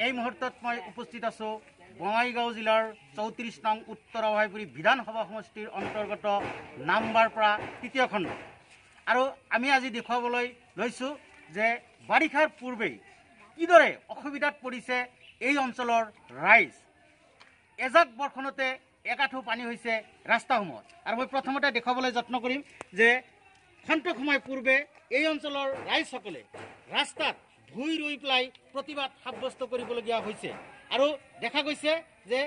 এই মুহূৰ্তত মই উপস্থিত আছোঁ বঙাইগাঁও জিলাৰ 34 নং উত্তৰ অভয়পুৰী বিধানসভা সমষ্টিৰ অন্তৰ্গত নামবাৰপাৰা তৃতীয় খণ্ড। আৰু আমি আজি দেখুৱাবলৈ লৈছোঁ যে বাৰিষাৰ পূৰ্বেই কিদৰে অসুবিধাত পৰিছে এই অঞ্চলৰ ৰাইজ। এজাক বৰষুণতে একাঠু পানী হৈছে ৰাস্তাসমূহত। আৰু মই প্ৰথমতে দেখুৱাবলৈ যত্ন কৰিম যে খন্তেক সময় পূৰ্বে এই অঞ্চলৰ ৰাইজসকলে ৰাস্তাত ভুই ৰুই পেলাই প্ৰতিবাদ সাব্যস্ত কৰিবলগীয়া হৈছে। আৰু দেখা গৈছে যে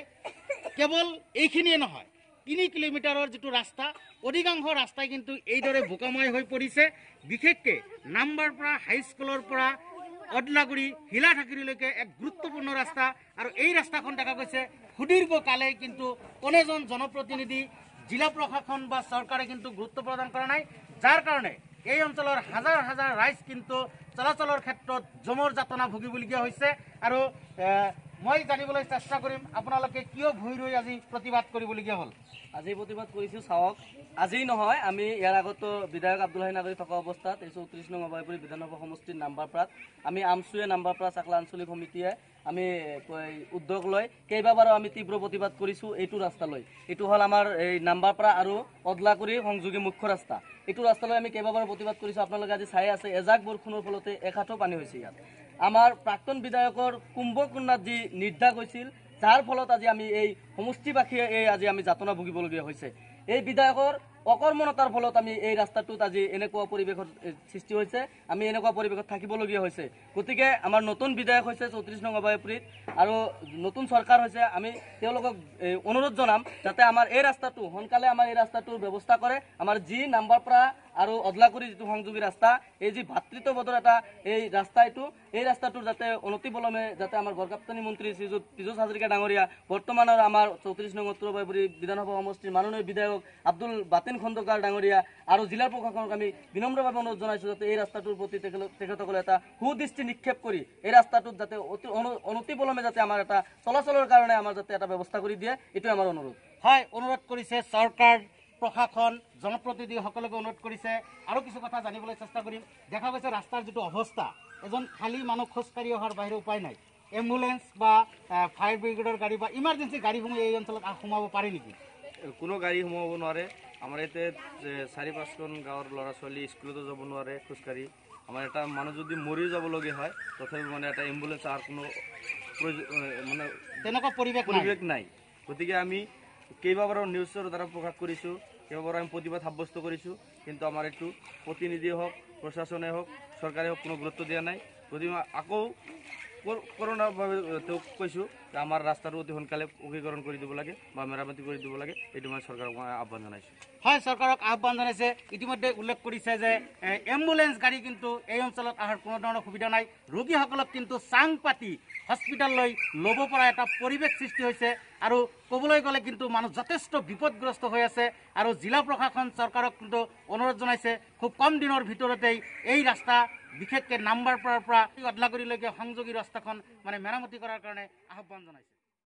কেৱল এইখিনিয়ে নহয়, 3 কিলোমিটাৰৰ যিটো ৰাস্তা, অধিকাংশ ৰাস্তাই কিন্তু এইদৰে বোকাময় হৈ পৰিছে। বিশেষকৈ নামবাৰপাৰা হাইস্কুলৰ পৰা অদলাগুৰি হিলাঠাকিৰিলৈকে এক গুৰুত্বপূৰ্ণ ৰাস্তা। আৰু এই ৰাস্তাখন দেখা গৈছে সুদীৰ্ঘকালে কিন্তু কোনো এজন জনপ্ৰতিনিধি, জিলা প্ৰশাসন বা চৰকাৰে কিন্তু গুৰুত্ব প্ৰদান কৰা নাই, যাৰ কাৰণে এই অঞ্চলৰ হাজাৰ হাজাৰ ৰাইজ কিন্তু চলাচলৰ ক্ষেত্ৰত জমৰ যাতনা ভুগিবলগীয়া হৈছে। আৰু মই জানিবলৈ চেষ্টা কৰিম আপোনালোকে কিয় ভুই ৰুই আজি প্ৰতিবাদ কৰিবলগীয়া হ'ল। আজি প্ৰতিবাদ কৰিছোঁ চাওক, আজি নহয়, আমি ইয়াৰ আগতো বিধায়ক আব্দুল হাই নাগৰী থকা অৱস্থাত এই 34 নং অভয়পুৰী বিধানসভা সমষ্টিৰ নামবাৰপাৰাত আমি আমচুৱে নামবাৰপাৰা চাকলা আঞ্চলিক সমিতিয়ে আমি উদ্যোগ লৈ কেইবাবাৰো আমি তীব্ৰ প্ৰতিবাদ কৰিছোঁ এইটো ৰাস্তালৈ। এইটো হ'ল আমাৰ এই নামবাৰপাৰা আৰু অদলাগুৰি সংযোগী মুখ্য ৰাস্তা। এইটো ৰাস্তালৈ আমি কেইবাবাৰো প্ৰতিবাদ কৰিছোঁ। আপোনালোকে আজি চাই আছে, এজাক বৰষুণৰ ফলতে একাঠো পানী হৈছে ইয়াত। আমাৰ প্ৰাক্তন বিধায়কৰ কুম্ভকৰ্ণাত যি নিৰ্ধাৰ হৈছিল, যাৰ ফলত আজি আমি এই সমষ্টিবাসীয়ে আজি আমি যাতনা ভুগিবলগীয়া হৈছে। এই বিধায়কৰ অকৰ্মণতাৰ ফলত আমি এই ৰাস্তাটোত আজি এনেকুৱা পৰিৱেশৰ সৃষ্টি হৈছে, আমি এনেকুৱা পৰিৱেশত থাকিবলগীয়া হৈছে। গতিকে আমাৰ নতুন বিধায়ক হৈছে 34 নং অভয়পুৰীত আৰু নতুন চৰকাৰ হৈছে। আমি তেওঁলোকক অনুৰোধ জনাম যাতে আমাৰ এই ৰাস্তাটো সোনকালে আমাৰ এই ৰাস্তাটোৰ ব্যৱস্থা কৰে। আমাৰ যি নামবাৰপাৰা আৰু অদলাগুৰি যিটো সংযোগী ৰাস্তা, এই যি ভাতৃত্ববোধৰ এটা এই ৰাস্তা, এই ৰাস্তাটোৰ যাতে অনতিপলমে যাতে আমাৰ গড়কাপ্তানী মন্ত্ৰী শ্ৰীযুত পীযুষ হাজৰিকা ডাঙৰীয়া, বৰ্তমানৰ আমাৰ 34 নং উত্তৰ অভয়পুৰী বিধানসভা সমষ্টিৰ মাননীয় বিধায়ক আব্দুল বাতিন খন্দকাৰ ডাঙৰীয়া আৰু জিলা প্ৰশাসনক আমি বিনম্ৰভাৱে অনুৰোধ জনাইছোঁ যাতে এই ৰাস্তাটোৰ প্ৰতি তেখেতসকলে এটা সুদৃষ্টি নিক্ষেপ কৰি এই ৰাস্তাটোত যাতে অনতিপলমে যাতে আমাৰ এটা চলাচলৰ কাৰণে আমাৰ যাতে এটা ব্যৱস্থা কৰি দিয়ে, এইটোৱে আমাৰ অনুৰোধ। হয়, অনুৰোধ কৰিছে চৰকাৰ, প্ৰশাসন, জনপ্ৰতিনিধিসকলকে অনুৰোধ কৰিছে। আৰু কিছু কথা জানিবলৈ চেষ্টা কৰিম। দেখা গৈছে ৰাস্তাৰ যিটো অৱস্থা, এজন খালী মানুহ খোজকাঢ়ি অহাৰ বাহিৰে উপায় নাই। এম্বুলেন্স বা ফায়াৰ ব্ৰিগেডৰ গাড়ী বা ইমাৰ্জেঞ্চি গাড়ীসমূহ এই অঞ্চলত সোমাব পাৰে নেকি? কোনো গাড়ী সোমাব নোৱাৰে। আমাৰ ইয়াতে 4-5খন গাঁৱৰ ল'ৰা ছোৱালী স্কুলতো যাব নোৱাৰে খোজকাঢ়ি। আমাৰ এটা মানুহ যদি মৰি যাবলগীয়া হয়, তথাপি মানে এটা এম্বুলেন্স আৰু কোনো মানে তেনেকুৱা পৰিৱেশ নাই। গতিকে আমি কেইবাবাৰো নিউজৰ দ্বাৰা প্ৰকাশ কৰিছোঁ, কেইবাবাৰো আমি প্ৰতিবাদ সাব্যস্ত কৰিছোঁ, কিন্তু আমাৰ এইটো প্ৰতিনিধিয়ে হওক, প্ৰশাসনে হওক, চৰকাৰে হওক কোনো গুৰুত্ব দিয়া নাই। গতিকে আকৌ কৰোণাৰ বাবে তেওঁক কৈছোঁ যে আমাৰ ৰাস্তাটো অতি সোনকালে পকীকৰণ কৰি দিব লাগে বা মেৰামতি কৰি দিব লাগে। এইটো মই চৰকাৰক আহ্বান জনাইছোঁ। হয়, চৰকাৰক আহ্বান জনাইছে। ইতিমধ্যে উল্লেখ কৰিছে যে এম্বুলেন্স গাড়ী কিন্তু এই অঞ্চলত অহাৰ কোনো ধৰণৰ সুবিধা নাই। ৰোগীসকলক কিন্তু চাং পাতি হস্পিটেললৈ ল'ব পৰা এটা পৰিৱেশ সৃষ্টি হৈছে। আৰু ক'বলৈ গ'লে কিন্তু মানুহ যথেষ্ট বিপদগ্ৰস্ত হৈ আছে। আৰু জিলা প্ৰশাসন, চৰকাৰক কিন্তু অনুৰোধ জনাইছে খুব কম দিনৰ ভিতৰতেই এই ৰাস্তা, বিশেষকৈ নামবাৰপাৰাৰ পৰা অদলাগুৰিলৈকে সংযোগী ৰাস্তাখন মানে মেৰামতি কৰাৰ কাৰণে আহ্বান জনাইছে।